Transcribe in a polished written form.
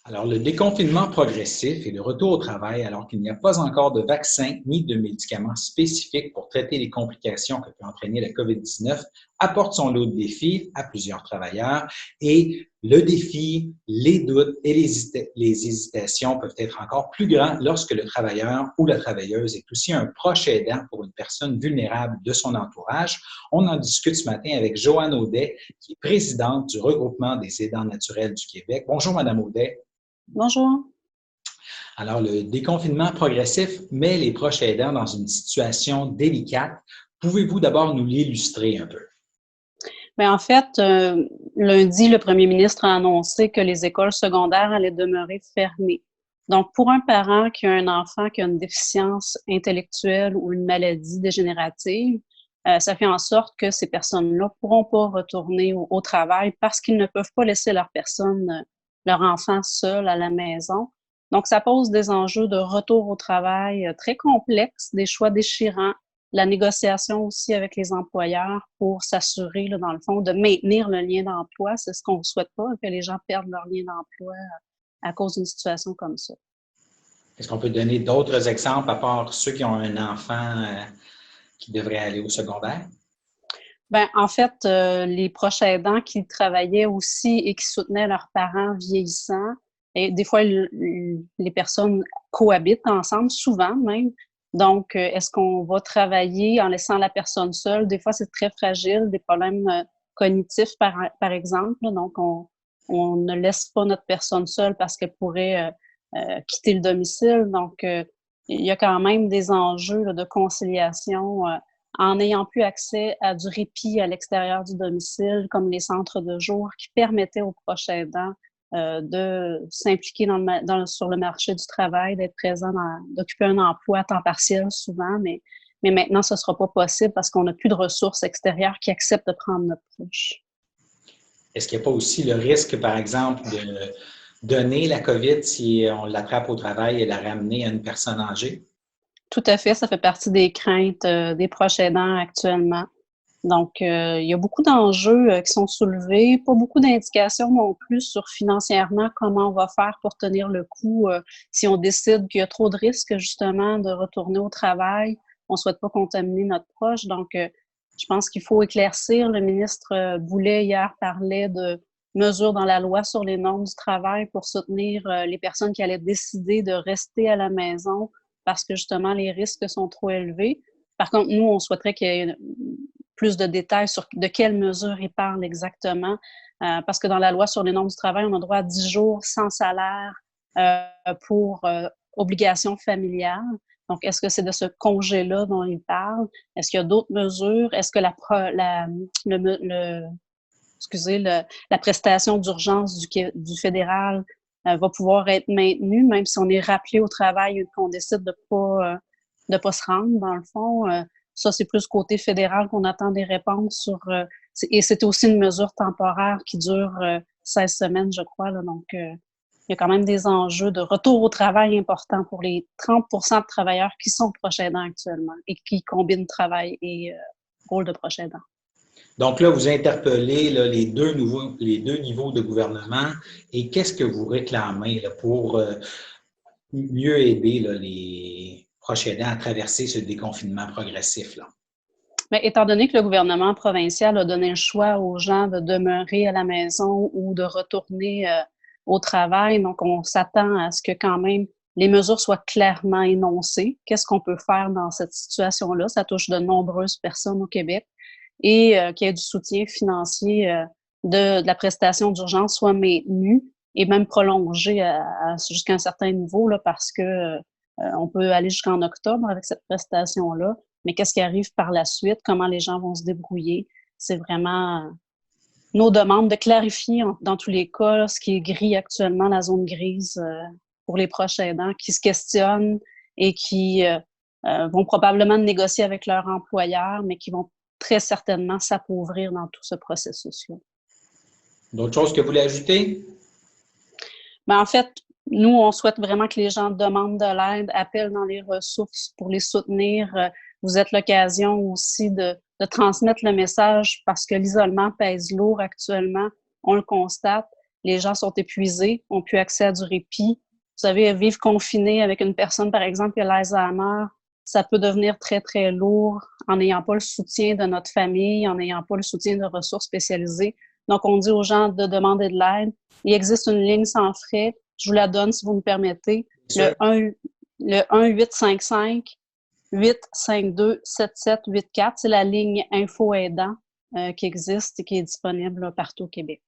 Alors, le déconfinement progressif et le retour au travail, alors qu'il n'y a pas encore de vaccin ni de médicaments spécifiques pour traiter les complications que peut entraîner la COVID-19, apporte son lot de défis à plusieurs travailleurs. Et le défi, les doutes et les hésitations peuvent être encore plus grands lorsque le travailleur ou la travailleuse est aussi un proche aidant pour une personne vulnérable de son entourage. On en discute ce matin avec Joanne Audet, qui est présidente du Regroupement des aidants naturels du Québec. Bonjour, Madame Audet. Bonjour. Alors, le déconfinement progressif met les proches aidants dans une situation délicate. Pouvez-vous d'abord nous l'illustrer un peu? Bien, en fait, lundi, le premier ministre a annoncé que les écoles secondaires allaient demeurer fermées. Donc, pour un parent qui a un enfant qui a une déficience intellectuelle ou une maladie dégénérative, ça fait en sorte que ces personnes-là ne pourront pas retourner au travail parce qu'ils ne peuvent pas laisser leur enfant seul à la maison. Donc, ça pose des enjeux de retour au travail très complexes, des choix déchirants, la négociation aussi avec les employeurs pour s'assurer, là, dans le fond, de maintenir le lien d'emploi. C'est ce qu'on ne souhaite pas, que les gens perdent leur lien d'emploi à cause d'une situation comme ça. Est-ce qu'on peut donner d'autres exemples à part ceux qui ont un enfant qui devrait aller au secondaire? Ben, en fait, les proches aidants qui travaillaient aussi et qui soutenaient leurs parents vieillissants, et des fois, les personnes cohabitent ensemble, souvent même. Donc, est-ce qu'on va travailler en laissant la personne seule? Des fois, c'est très fragile, des problèmes cognitifs, par exemple. Là. Donc, on ne laisse pas notre personne seule parce qu'elle pourrait quitter le domicile. Donc, il y a quand même des enjeux là, de conciliation en ayant plus accès à du répit à l'extérieur du domicile, comme les centres de jour qui permettaient aux proches aidants de s'impliquer sur le marché du travail, d'être présent, d'occuper un emploi à temps partiel souvent, mais maintenant, ce ne sera pas possible parce qu'on n'a plus de ressources extérieures qui acceptent de prendre notre proche. Est-ce qu'il n'y a pas aussi le risque, par exemple, de donner la COVID si on l'attrape au travail et la ramener à une personne âgée? Tout à fait, ça fait partie des craintes des proches aidants actuellement. Donc, il y a beaucoup d'enjeux qui sont soulevés, pas beaucoup d'indications non plus sur financièrement comment on va faire pour tenir le coup si on décide qu'il y a trop de risques justement de retourner au travail. On ne souhaite pas contaminer notre proche. Donc, je pense qu'il faut éclaircir. Le ministre Boulet hier parlait de mesures dans la loi sur les normes du travail pour soutenir les personnes qui allaient décider de rester à la maison parce que justement les risques sont trop élevés. Par contre, nous, on souhaiterait qu'il y ait plus de détails sur de quelles mesures il parle exactement, parce que dans la loi sur les normes du travail, on a droit à 10 jours sans salaire pour obligation familiale. Donc, est-ce que c'est de ce congé-là dont il parle? Est-ce qu'il y a d'autres mesures? Est-ce que la prestation d'urgence du fédéral va pouvoir être maintenue, même si on est rappelé au travail et qu'on décide de pas se rendre, dans le fond? Ça, c'est plus côté fédéral qu'on attend des réponses sur... et c'est aussi une mesure temporaire qui dure 16 semaines, je crois. Là, donc, il y a quand même des enjeux de retour au travail importants pour les 30 de travailleurs qui sont proches aidants actuellement et qui combinent travail et rôle de proche aidant. Donc là, vous interpellez là, les deux niveaux de gouvernement et qu'est-ce que vous réclamez là, pour mieux aider là, les proches aidants à traverser ce déconfinement progressif là? Mais étant donné que le gouvernement provincial a donné le choix aux gens de demeurer à la maison ou de retourner au travail, donc on s'attend à ce que quand même les mesures soient clairement énoncées. Qu'est-ce qu'on peut faire dans cette situation-là? Ça touche de nombreuses personnes au Québec et qu'il y ait du soutien financier de la prestation d'urgence soit maintenu et même prolongé jusqu'à un certain niveau là, parce que on peut aller jusqu'en octobre avec cette prestation-là. Mais qu'est-ce qui arrive par la suite? Comment les gens vont se débrouiller? C'est vraiment nos demandes de clarifier dans tous les cas là, ce qui est gris actuellement, la zone grise pour les proches aidants qui se questionnent et qui vont probablement négocier avec leur employeur, mais qui vont très certainement s'appauvrir dans tout ce processus-là. D'autres choses que vous voulez ajouter? Ben, en fait, nous, on souhaite vraiment que les gens demandent de l'aide, appellent dans les ressources pour les soutenir. Vous êtes l'occasion aussi de transmettre le message parce que l'isolement pèse lourd actuellement, on le constate. Les gens sont épuisés, n'ont plus accès à du répit. Vous savez, vivre confiné avec une personne, par exemple, qui a l'Alzheimer, ça peut devenir très, très lourd en n'ayant pas le soutien de notre famille, en n'ayant pas le soutien de ressources spécialisées. Donc, on dit aux gens de demander de l'aide. Il existe une ligne sans frais. Je vous la donne si vous me permettez. Le 1-855-852-7784. C'est la ligne Info Aidant qui existe et qui est disponible là, partout au Québec.